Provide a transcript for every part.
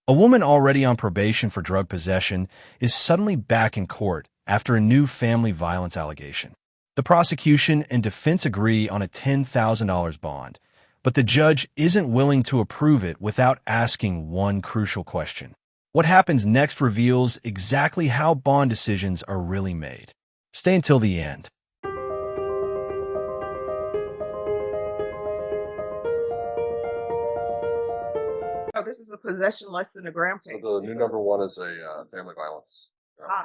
A woman already on probation for drug possession is suddenly back in court after a new family violence allegation. The prosecution and defense agree on a $10,000 bond, but the judge isn't willing to approve it without asking one crucial question. What happens next reveals exactly how bond decisions are really made. Stay until the end. Oh, this is a possession less than a gram So case. the new number one is a family violence.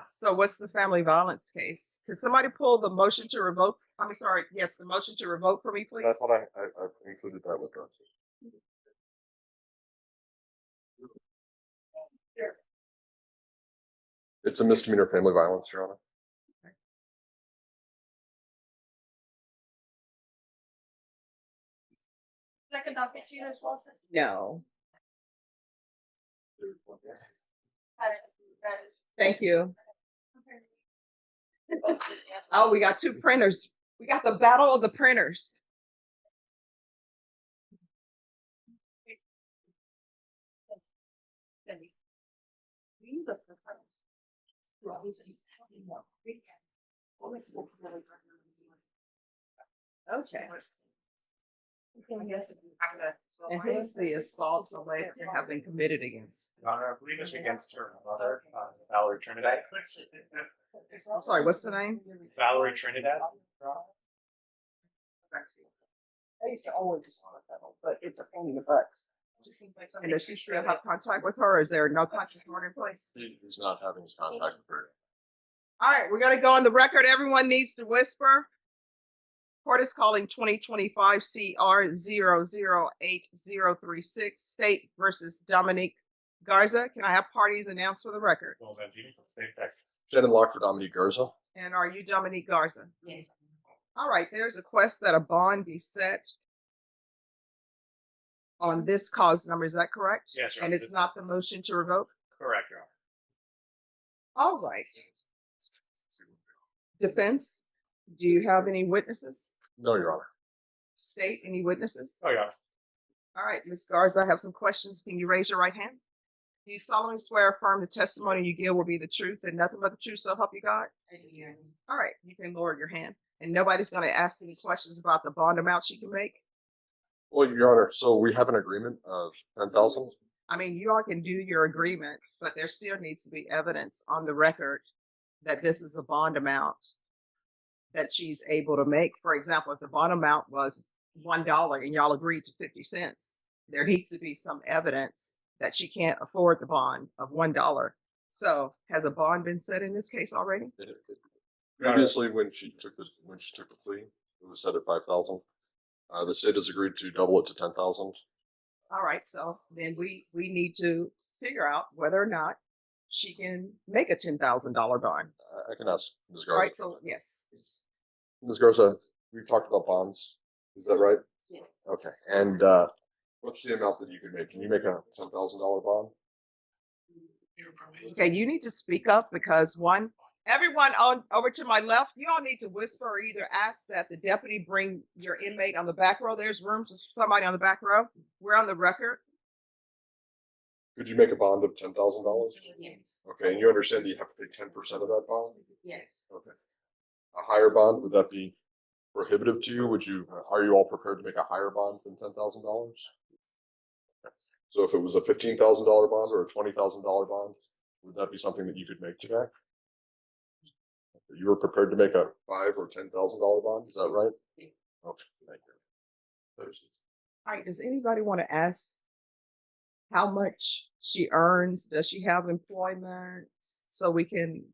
So what's the family violence case? Could somebody pull the motion to revoke? The motion to revoke for me, please. I thought I included that with the. It's a misdemeanor family violence, Your Honor. Second docket sheet as well. No. Thank you. Oh, we got two printers. We got the battle of the printers. Okay. And who's the assault alleged to have been committed against? Your Honor, I believe it's against her mother, Valerie Trinidad. I'm sorry, what's the name? Valerie Trinidad. I used to always want that, but it's a pain in the butt. And does she still have contact with her, or is there no contact order in place? He's not having contact with her. All right, we're gonna go on the record. Everyone needs to whisper. Court is calling 2025 CR 008036 State versus Dominique Garza. Can I have parties announced for the record? Well, then, from the state of Texas. Shannon Locke for Dominique Garza. And are you Dominique Garza? Yes. All right, there's a request that a bond be set on this cause number. Is that correct? Yes, Your And Honor. it's not the motion to revoke? Correct, Your Honor. All right. Defense, do you have any witnesses? No, Your Honor. State, any witnesses? Oh, yeah. All right, Ms. Garza, I have some questions. Can you raise your right hand? Do you solemnly swear or affirm the testimony you give will be the truth and nothing but the truth, so help you God? All right, you can lower your hand. And nobody's going to ask any questions about the bond amount she can make? Well, Your Honor, so we have an agreement of 10,000. I mean, you all can do your agreements, but there still needs to be evidence on the record that this is a bond amount that she's able to make. For example, if the bond amount was $1 and y'all agreed to 50 cents, there needs to be some evidence that she can't afford the bond of $1. So has a bond been set in this case already? Previously, when she took the plea, it was set at 5,000. The state has agreed to double it to 10,000. All right, so then we need to figure out whether or not she can make a $10,000 bond. I can ask Ms. All Garza. right, so yes. Ms. Garza, we've talked about bonds. Is that right? Yes. Okay. And what's the amount that you can make? Can you make a $10,000 bond? Okay, you need to speak up because everyone on over to my left, you all need to whisper or either ask that the deputy bring your inmate on the back row. There's room for somebody on the back row. We're on the record. Could you make a bond of $10,000? Yes. Okay, and you understand that you have to pay 10% of that bond? Yes. Okay. A higher bond, would that be prohibitive to you? Are you all prepared to make a higher bond than $10,000? So if it was a $15,000 bond or a $20,000 bond, would that be something that you could make today? You were prepared to make a $5,000 or $10,000 bond, is that right? Okay, thank you. All right, does anybody want to ask how much she earns? Does she have employment? So we can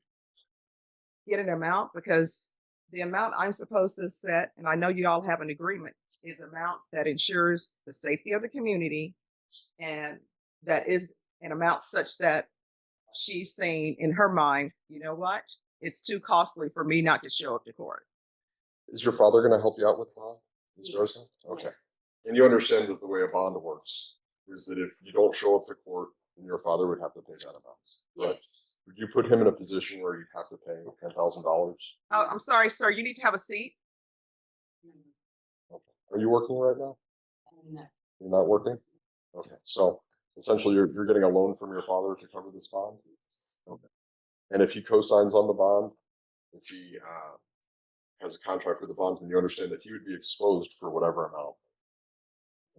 get an amount, because the amount I'm supposed to set, and I know you all have an agreement, is amount that ensures the safety of the community, and that is an amount such that she's saying in her mind, you know what? It's too costly for me not to show up to court. Is your father going to help you out with bond, Ms. Garza? Okay. Yes. And you understand that the way a bond works is that if you don't show up to court, then your father would have to pay that amount. Right? Yes. Would you put him in a position where you'd have to pay $10,000? Oh, I'm sorry, sir. You need to have a seat. Okay. Are you working right now? No. You're not working? Okay. So Essentially, you're getting a loan from your father to cover this bond? Okay. And if he co-signs on the bond, if he has a contract with the bondsman, you understand that he would be exposed for whatever amount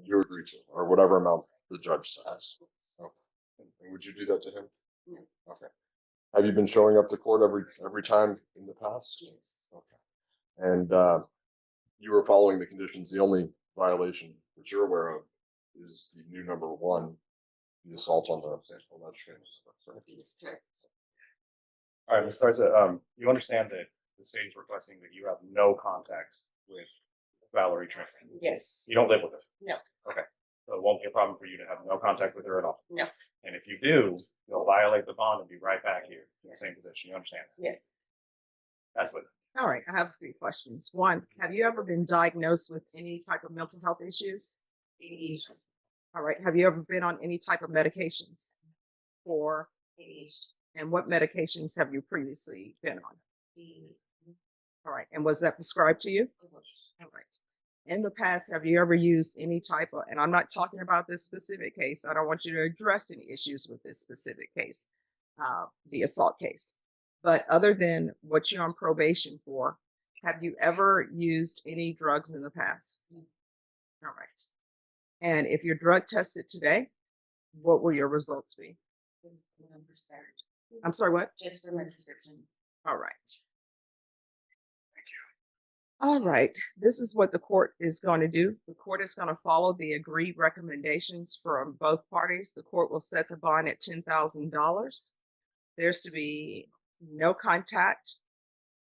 you agree to, or whatever amount the judge says. Okay. And would you do that to him? No. Okay. Have you been showing up to court every time in the past? Yes. Okay. And you were following the conditions. The only violation that you're aware of is the new number 1, the assault on the magistrate. It's correct. All right, Ms. Garza, you understand that the state is requesting that you have no contact with Valerie Trent? Yes. You don't live with her? No. Okay, so it won't be a problem for you to have no contact with her at all? No. And if you do, you'll violate the bond and be right back here in the same position, you understand? Yeah. That's what. All right, I have 3 questions. 1, have you ever been diagnosed with any type of mental health issues? ADHD. All right, have you ever been on any type of medications for ADHD. and what medications have you previously been on? All right, and was that prescribed to you? All right. In the past, have you ever used any type of, and I'm not talking about this specific case, I don't want you to address any issues with this specific case, the assault case. But other than what you're on probation for, have you ever used any drugs in the past? All right. And if you're drug tested today, what will your results be? I'm sorry, what? Just for my prescription. All right. All right, this is what the court is going to do. The court is going to follow the agreed recommendations from both parties. The court will set the bond at $10,000. There's to be no contact.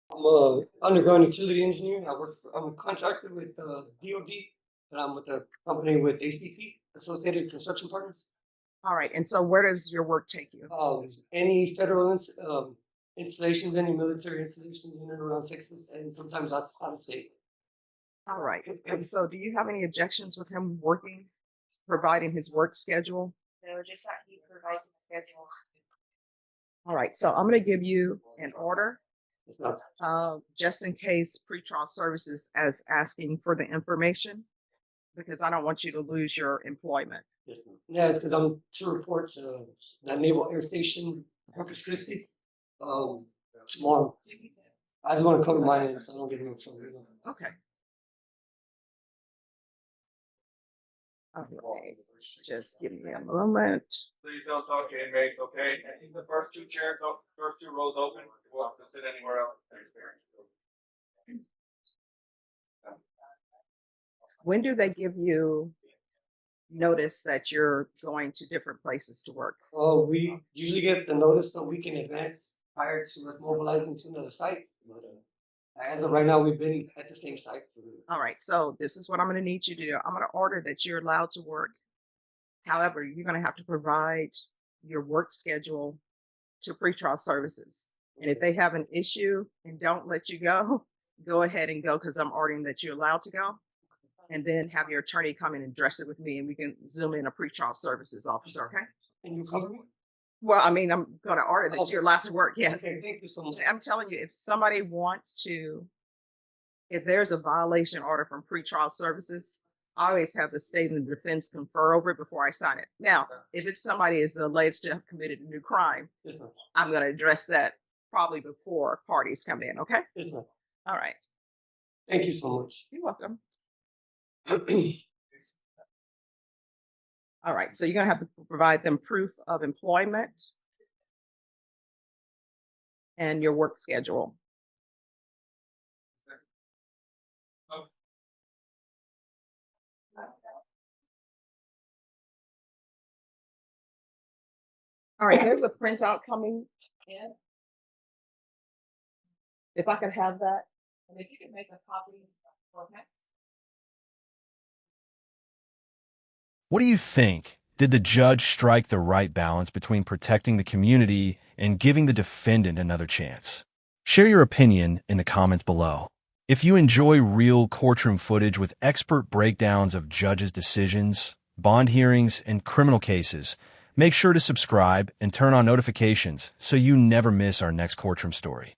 I'm a underground utility engineer. I'm a contractor with DOD, and I'm with a company with ACP, Associated Construction Partners. All right, and so where does your work take you? Any federal installations, any military installations in and around Texas, and sometimes out of state. All right, and so do you have any objections with him working, providing his work schedule? No, just that he provides a schedule. All right, so I'm going to give you an order, It's not. just in case pretrial services as asking for the information, because I don't want you to lose your employment. Yes, ma'am. Yeah, it's because I'm to report to the Naval Air Station, Corpus Christi, tomorrow. I just want to cover my end so I don't get in no trouble. Okay. Okay, just give me a moment. Please don't talk to inmates, okay? I think the first 2 chairs, first 2 rows open, who wants to sit anywhere else? When do they give you notice that you're going to different places to work? We usually get the notice a week in advance prior to us mobilizing to another site. But as of right now, we've been at the same site. All right, so this is what I'm going to need you to do. I'm going to order that you're allowed to work. However, you're going to have to provide your work schedule to pretrial services. And if they have an issue and don't let you go, go ahead and go because I'm ordering that you're allowed to go. And then have your attorney come in and address it with me and we can zoom in a pretrial services officer, okay? Can you cover me? Well, I mean, I'm going to order that you're allowed to work, yes. Okay, thank you so much. I'm telling you, if somebody wants to, if there's a violation order from pretrial services, I always have the state and the defense confer over it before I sign it. Now, if it's somebody is alleged to have committed a new crime, Yes, ma'am. I'm going to address that probably before parties come in, okay? Yes, ma'am. All right. Thank you so much. You're welcome. All right, so you're going to have to provide them proof of employment and your work schedule. All right, there's a printout coming in. If I could have that, and if you could make a copy for next. What do you think? Did the judge strike the right balance between protecting the community and giving the defendant another chance? Share your opinion in the comments below. If you enjoy real courtroom footage with expert breakdowns of judges' decisions, bond hearings, and criminal cases, make sure to subscribe and turn on notifications so you never miss our next courtroom story.